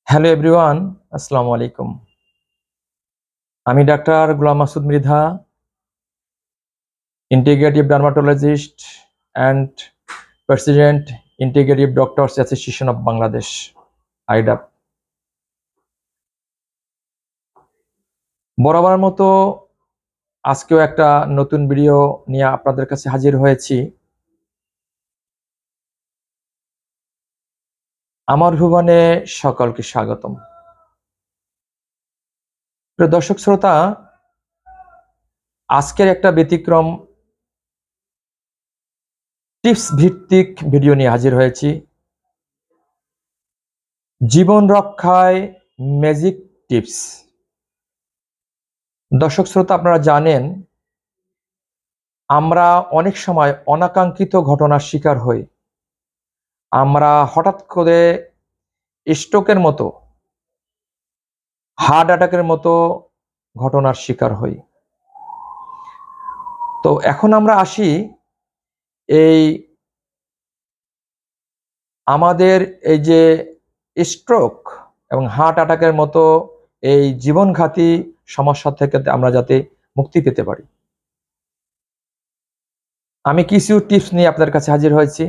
Hello everyone, আসসালামু আলাইকুম। আমি doctor Golam Masud Mridha, integrative dermatologist and president integrative doctors association of Bangladesh, IDAP. বরাবর মতো আজকেও একটা নতুন ভিডিও নিয়ে আপনাদের কাছে হাজির হয়েছি। আমার ভুবনে সকলকে স্বাগতম। প্রিয় দর্শক শ্রোতা, আজকের একটা ব্যতিক্রম টিপস ভিত্তিক ভিডিও নিয়ে হাজির হয়েছি। জীবন রক্ষায় ম্যাজিক টিপস। দর্শক শ্রোতা, আপনারা জানেন আমরা অনেক সময় অনাকাঙ্ক্ষিত ঘটনার শিকার হই। আমরা হঠাৎ করে স্ট্রোকের মতো, হার্ট অ্যাটাকের মতো ঘটনার শিকার হই। তো এখন আমরা আসি এই আমাদের এই যে স্ট্রোক এবং হার্ট অ্যাটাকের মতো এই জীবনঘাতী সমস্যা থেকে আমরা যাতে মুক্তি পেতে পারি। আমি কিছু টিপস নিয়ে আপনাদের কাছে হাজির হয়েছি।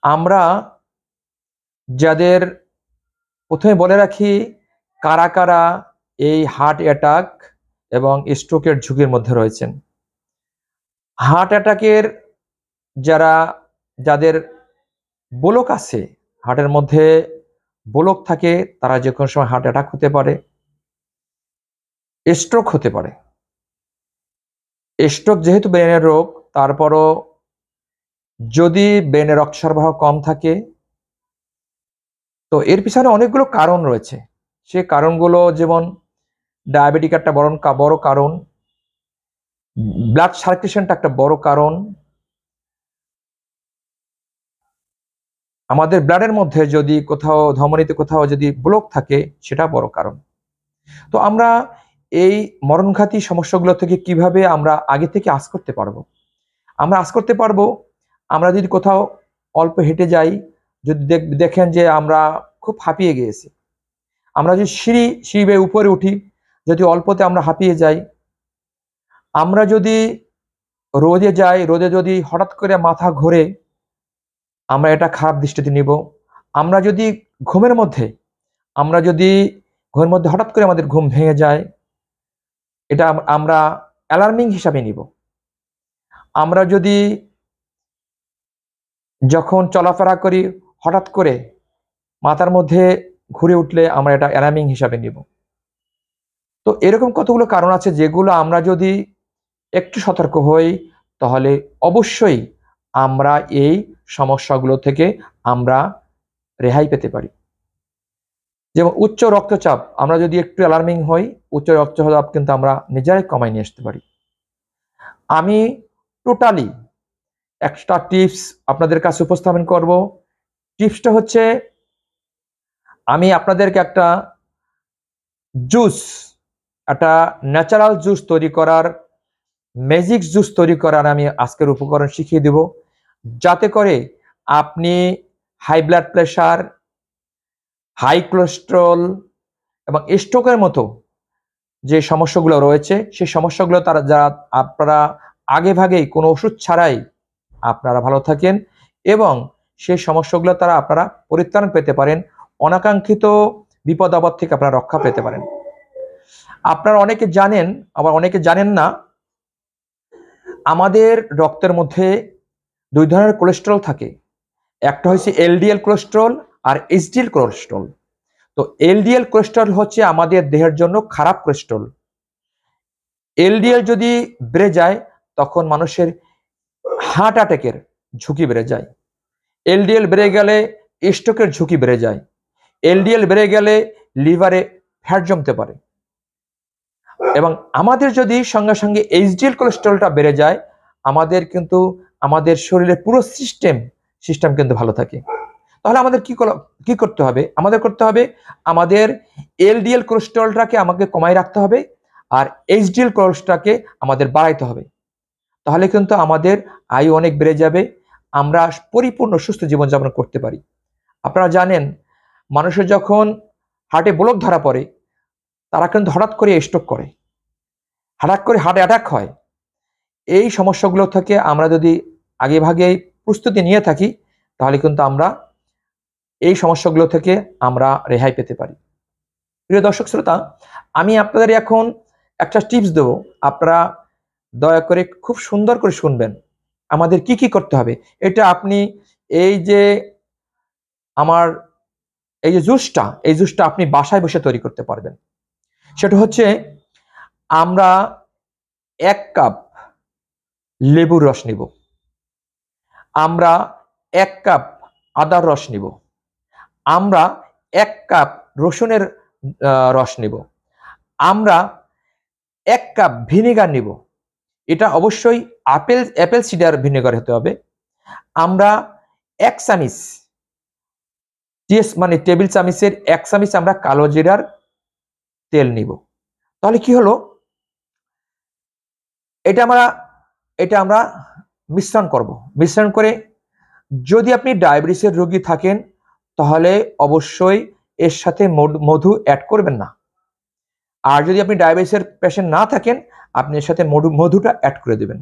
আমরা যাদের, প্রথমে বলে রাখি, কারা কারা এই হার্ট অ্যাটাক এবং স্ট্রোকের ঝুঁকির মধ্যে রয়েছেন। হার্ট অ্যাটাকের যাদের ব্লক আছে, হার্টের মধ্যে ব্লক থাকে, তারা যে কোনো সময় হার্ট অ্যাটাক হতে পারে, স্ট্রোক হতে পারে। স্ট্রোক যেহেতু ব্রেনের রোগ, তারপরও যদি ব্রেনে রক্ত সরবরাহ কম থাকে, তো এর পিছনে অনেকগুলো কারণ রয়েছে। সে কারণগুলো যেমন ডায়াবেটিক একটা বড় কারণ, ব্লাড সার্কুলেশনটা একটা বড় কারণ, আমাদের ব্লাডের মধ্যে যদি কোথাও ধমনীতে কোথাও যদি ব্লক থাকে, সেটা বড় কারণ। তো আমরা এই মরণঘাতী সমস্যাগুলো থেকে কিভাবে আমরা আগে থেকে আঁচ করতে পারবো? আমরা আঁচ করতে পারবো আমরা যদি কোথাও অল্প হেঁটে যাই, যদি দেখেন যে আমরা খুব হাঁপিয়ে গিয়েছি, আমরা যদি সিঁড়ি বেয়ে উপরে উঠি, যদি অল্পতে আমরা হাঁপিয়ে যাই, আমরা যদি রোদে যাই, রোদে যদি হঠাৎ করে মাথা ঘোরে, আমরা এটা খারাপ দৃষ্টিতে নিব। আমরা যদি ঘুমের মধ্যে হঠাৎ করে আমাদের ঘুম ভেঙে যায়, এটা আমরা অ্যালার্মিং হিসাবে নিব। আমরা যদি যখন চলাফেরা করি হঠাৎ করে মাথার মধ্যে ঘুরে উঠলে, আমরা এটা অ্যালার্মিং হিসাবে নিব। তো এরকম কতগুলো কারণ আছে যেগুলো আমরা যদি একটু সতর্ক হই, তাহলে অবশ্যই আমরা এই সমস্যাগুলো থেকে আমরা রেহাই পেতে পারি। যেমন উচ্চ রক্তচাপ, আমরা যদি একটু অ্যালার্মিং হই, উচ্চ রক্তচাপ কিন্তু আমরা নিজেরাই কমাই নিয়ে আসতে পারি। আমি টোটালি একটা টিপস আপনাদের কাছে উপস্থাপন করব। টিপসটা হচ্ছে, আমি আপনাদেরকে একটা ন্যাচারাল জুস তৈরি করার, ম্যাজিক জুস তৈরি করার আমি আজকের উপকরণ শিখিয়ে দেব, যাতে করে আপনি high blood pressure, high cholesterol এবং স্ট্রোকের মতো যে সমস্যাগুলো রয়েছে, সেই সমস্যাগুলো আপনারা আগে ভাগেই কোনো ওষুধ ছাড়াই আপনারা ভালো থাকেন এবং সেই সমস্যাগুলো আপনারা পরিত্রাণ পেতে পারেন, অনাকাঙ্ক্ষিত বিপদ আপদ থেকে আপনারা রক্ষা পেতে পারেন। আপনারা অনেকে জানেন, আবার অনেকে জানেন না, আমাদের রক্তের মধ্যে দুই ধরনের কোলেস্টেরল থাকে। একটা হচ্ছে এলডিএল কোলেস্টেরল আর এইচডিএল কোলেস্টেরল। তো এলডিএল কোলেস্টেরল হচ্ছে আমাদের দেহের জন্য খারাপ কোলেস্টেরল। এলডিএল যদি বেড়ে যায়, তখন মানুষের হার্ট অ্যাটাকের ঝুঁকি বেড়ে যায়। এলডিএল বেড়ে গেলে স্ট্রোকের ঝুঁকি বেড়ে যায়। এলডিএল বেড়ে গেলে লিভারে ফ্যাট জমতে পারে। এবং আমাদের যদি সঙ্গে সঙ্গে এইচডিএল কোলেস্টেরলটা বেড়ে যায়, আমাদের শরীরের পুরো সিস্টেম কিন্তু ভালো থাকে। তাহলে আমাদের কি করতে হবে? আমাদের করতে হবে, আমাদের এলডিএল কোলেস্টেরলটাকে আমাকে কমাই রাখতে হবে, আর এইচডিএল কোলেস্টেরলটাকে আমাদের বাড়াইতে হবে। তাহলে কিন্তু আমাদের আয়ু অনেক বেড়ে যাবে, আমরা পরিপূর্ণ সুস্থ জীবনযাপন করতে পারি। আপনারা জানেন, মানুষের যখন হার্টে ব্লক ধরা পড়ে তারা কিন্তু হঠাৎ করে স্ট্রোক করে, হঠাৎ করে হার্ট অ্যাটাক হয়। এই সমস্যাগুলো থেকে আমরা যদি আগে ভাগে প্রস্তুতি নিয়ে থাকি তাহলে কিন্তু আমরা এই সমস্যাগুলো থেকে আমরা রেহাই পেতে পারি। প্রিয় দর্শক শ্রোতা, আমি আপনাদের এখন একটা টিপস দেব, আপনারা দয়া করে খুব সুন্দর করে শুনবেন আমাদের কি কি করতে হবে। এটা আপনি এই যে আমার এই যে জুসটা আপনি বাসায় বসে তৈরি করতে পারবেন। সেটা হচ্ছে আমরা 1 কাপ লেবুর রস নিব, আমরা 1 কাপ আদার রস নিব, আমরা 1 কাপ রসুনের রস নিব, আমরা 1 কাপ ভিনেগার নিব। এটা অবশ্যই অ্যাপেল সিডার ভিনেগার হতে হবে। আমরা 1 চামচ মানে টেবিল চামচের 1 চামচ আমরা কালো জিরার তেল নিব। তাহলে কি হলো, এটা আমরা মিশ্রণ করব। মিশ্রণ করে যদি আপনি ডায়াবেটিসের রোগী থাকেন তাহলে অবশ্যই এর সাথে মধু অ্যাড করবেন না। আর যদি আপনি ডায়াবেটিসের পেশেন্ট না থাকেন আপনি এর সাথে মধুটা অ্যাড করে দেবেন।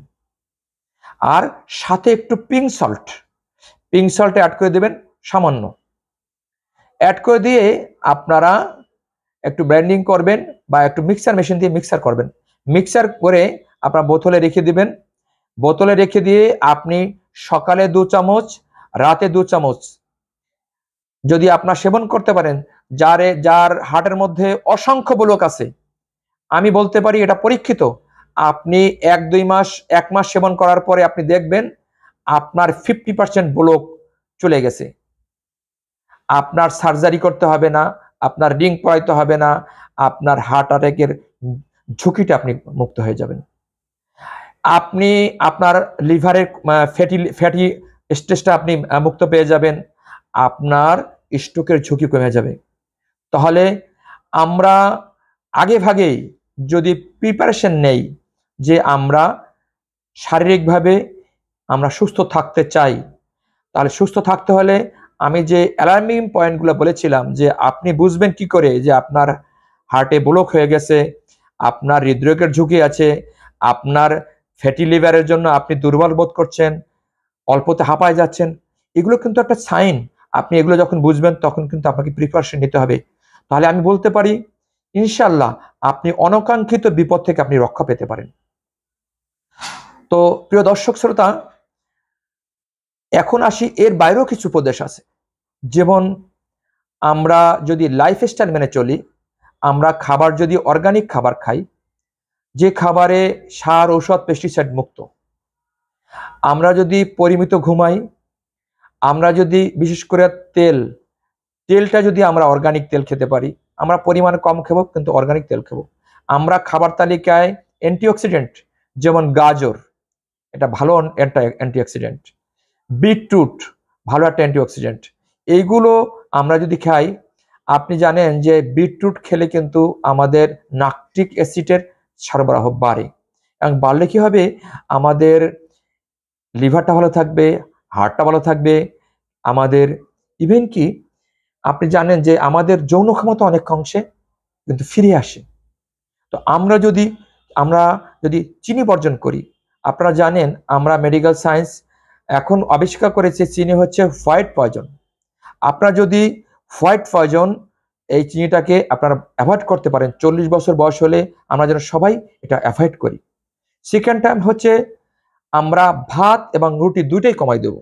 আর সাথে একটু পিঙ্ক সল্ট অ্যাড করে দেবেন সামান্য। অ্যাড করে দিয়ে আপনারা একটু ব্লেন্ডিং করবেন বা একটু মিক্সার মেশিন দিয়ে মিক্সার করবেন। মিক্সার করে আপনারা বোতলে রেখে দিবেন। বোতলে রেখে দিয়ে আপনি সকালে 2 চামচ, রাতে 2 চামচ যদি আপনার সেবন করতে পারেন, যার হার্টের মধ্যে অসংখ্য ব্লক আছে, আমি বলতে পারি এটা পরীক্ষিত, আপনি 1 মাস সেবন করার পরে আপনি দেখবেন আপনার 50% ব্লক চলে গেছে। আপনার সার্জারি করতে হবে না, আপনার রিং পরাইতে হবে না, আপনার হার্ট অ্যাটাকের ঝুঁকিটা আপনি মুক্ত হয়ে যাবেন। আপনি আপনার লিভারের ফ্যাটি স্টেজটা আপনি মুক্ত পেয়ে যাবেন, আপনার স্ট্রোকের ঝুঁকি কমে যাবে। তাহলে আমরা আগে ভাগেই যদি প্রিপারেশন নেই যে আমরা শারীরিকভাবে আমরা সুস্থ থাকতে চাই, তাহলে সুস্থ থাকতে হলে আমি যে অ্যালার্মিং পয়েন্টগুলো বলেছিলাম যে আপনি বুঝবেন কি করে যে আপনার হার্টে ব্লক হয়ে গেছে, আপনার হৃদরোগের ঝুঁকি আছে, আপনার ফ্যাটি লিভারের জন্য আপনি দুর্বল বোধ করছেন, অল্পতে হাঁপায় যাচ্ছেন, এগুলো কিন্তু একটা সাইন। আপনি এগুলো যখন বুঝবেন তখন কিন্তু আপনাকে প্রিপারেশন নিতে হবে। তাহলে আমি বলতে পারি ইনশাল্লাহ আপনি অনাকাঙ্ক্ষিত বিপদ থেকে আপনি রক্ষা পেতে পারেন। তো প্রিয় দর্শক শ্রোতা, এখন আসি এর বাইরেও কিছু উপদেশ আছে। যেমন আমরা যদি লাইফস্টাইল মেনে চলি, আমরা খাবার যদি অর্গানিক খাবার খাই, যে খাবারে সার, ঔষধ, পেস্টিসাইড মুক্ত, আমরা যদি পরিমিত ঘুমাই, আমরা যদি বিশেষ করে তেলটা যদি আমরা অর্গানিক তেল খেতে পারি, আমরা পরিমাণ কম খাবো কিন্তু অর্গানিক তেল খাবো। আমরা খাবার তালিকায় অ্যান্টিঅক্সিডেন্ট যেমন গাজর, এটা ভালো অ্যান্টিঅক্সিডেন্ট, বিটরুট ভালো একটা অ্যান্টিঅক্সিডেন্ট, এইগুলো আমরা যদি খাই, আপনি জানেন যে বিটরুট খেলে কিন্তু আমাদের নাইট্রিক অ্যাসিডের সরবরাহ বাড়ে, এবং বাড়লে কি হবে, আমাদের লিভারটা ভালো থাকবে, হার্টটা ভালো থাকবে, আমাদের ইভেন কি আপনি জানেন যে আমাদের যৌন ক্ষমতা অনেক অংশে কিন্তু ফিরে আসে। তো আমরা যদি চিনি বর্জন করি, আপনারা জানেন আমরা মেডিকেল সায়েন্স এখন আবিষ্কার করেছে চিনি হচ্ছে হোয়াইট পয়জন। আপনারা যদি হোয়াইট পয়জন এই চিনিটাকে আপনারা অ্যাভয়েড করতে পারেন, 40 বছর বয়স হলে আমরা যেন সবাই এটা অ্যাভয়েড করি। সেকেন্ড টাইম হচ্ছে আমরা ভাত এবং রুটি দুইটাই কমাই দেব।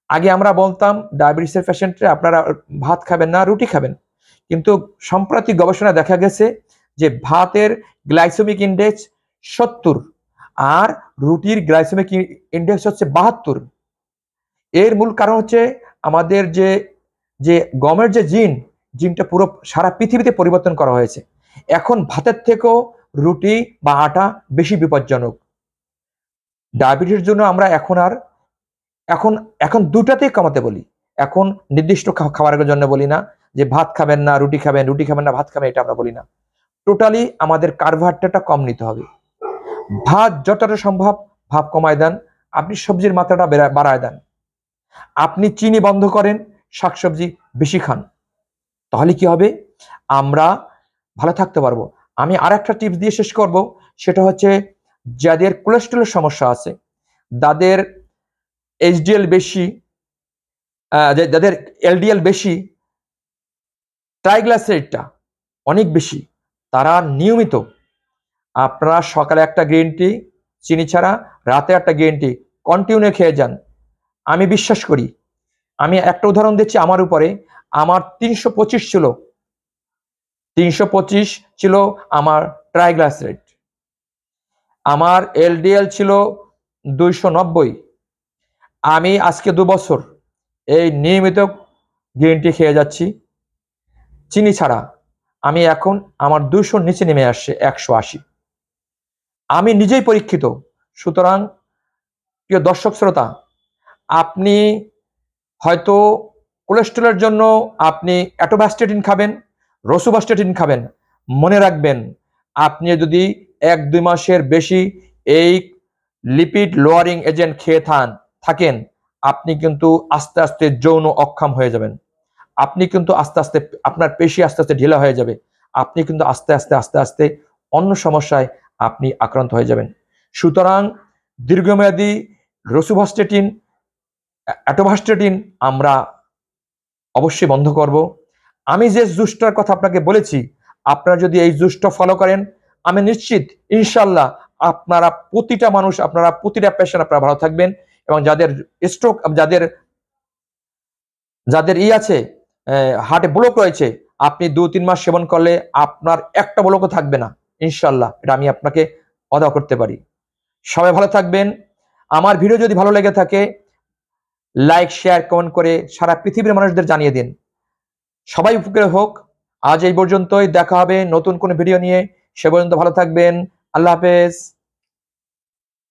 আগে আমরা বলতাম ডায়াবেটিসের পেশেন্টরা আপনারা ভাত খাবেন না, রুটি খাবেন, কিন্তু সম্প্রতি গবেষণা দেখা গেছে যে ভাতের গ্লাইসেমিক ইন্ডেক্স 70 আর রুটির গ্লাইসেমিক ইন্ডেক্স হচ্ছে 72। এর মূল কারণ হচ্ছে আমাদের যে গমের যে জিনটা পুরো সারা পৃথিবীতে পরিবর্তন করা হয়েছে। এখন ভাতের থেকেও রুটি বা আটা বেশি বিপজ্জনক। ডায়াবেটিসের জন্য আমরা এখন দুটাতেই কমাতে বলি। এখন নির্দিষ্ট খাবারের জন্য বলি না যে ভাত খাবেন না রুটি খাবেন, রুটি খাবেন না ভাত খাবেন, এটা আমরা বলি না। টোটালি আমাদের কার্বোহাইড্রেটটা কম নিতে হবে। ভাত যতটা সম্ভব ভাত কমায় দেন, আপনি সবজির মাত্রাটা বাড়ায় দেন, আপনি চিনি বন্ধ করেন, শাকসবজি বেশি খান। তাহলে কি হবে, আমরা ভালো থাকতে পারবো। আমি আর একটা টিপস দিয়ে শেষ করব, সেটা হচ্ছে যাদের কোলেস্ট্রলের সমস্যা আছে, যাদের এইচডিএল বেশি, যাদের এলডিএল বেশি, ট্রাইগ্লিসারাইডটা অনেক বেশি, তারা নিয়মিত আপনারা সকালে একটা গ্রিন টি চিনি ছাড়া, রাতে একটা গ্রিন টি কন্টিনিউ খেয়ে যান। আমি বিশ্বাস করি, আমি একটা উদাহরণ দিচ্ছি আমার উপরে। আমার 325 ছিল, 325 ছিল আমার ট্রাইগ্লিসারাইড, আমার এলডিএল ছিল 290। আমি আজকে 2 বছর এই নিয়মিত গ্রিন টি খেয়ে যাচ্ছি চিনি ছাড়া, আমি এখন আমার 200 নিচে নেমে আসছে 180। আমি নিজেই পরীক্ষিত। সুতরাং প্রিয় দর্শক শ্রোতা, আপনি হয়তো কোলেস্টেরলের জন্য আপনি অ্যাটোভাস্টেটিন খাবেন, রোসুভাস্টেটিন খাবেন। মনে রাখবেন, আপনি যদি 1-2 মাসের বেশি এই লিপিড লোয়ারিং এজেন্ট খেয়ে থাকেন, আপনি কিন্তু আস্তে আস্তে যৌন অক্ষম হয়ে যাবেন। আপনি কিন্তু আস্তে আস্তে আপনার পেশি আস্তে আস্তে ঢিলা হয়ে যাবে। আপনি কিন্তু আস্তে আস্তে আস্তে আস্তে অন্য সমস্যায় আপনি আক্রান্ত হয়ে যাবেন। সুতরাং দীর্ঘমেয়াদী রোসুভাস্টেটিন, অ্যাটোভাস্টেটিন আমরা অবশ্যই বন্ধ করব। আমি যে জুসটার কথা আপনাকে বলেছি, আপনারা যদি এই জুসটা ফলো করেন, আমি নিশ্চিত ইনশাল্লাহ আপনারা প্রতিটা মানুষ, আপনারা প্রতিটা পেশেন্ট আপনারা ভালো থাকবেন। এবং যাদের স্ট্রোক, যাদের আছে হার্টে ব্লক রয়েছে, আপনি 2-3 মাস সেবন করলে আপনার একটা ব্লকও থাকবে না ইনশাল্লাহ, এটা আমি আপনাকে ওয়াদা করতে পারি। সবাই ভালো থাকবেন। আমার ভিডিও যদি ভালো লেগে থাকে, লাইক, শেয়ার, কমেন্ট করে সারা পৃথিবীর মানুষদের জানিয়ে দিন। সবাই উপকৃত হোক। আজ এই পর্যন্তই, দেখা হবে নতুন কোনো ভিডিও নিয়ে। সে পর্যন্ত ভালো থাকবেন। আল্লাহ হাফেজ।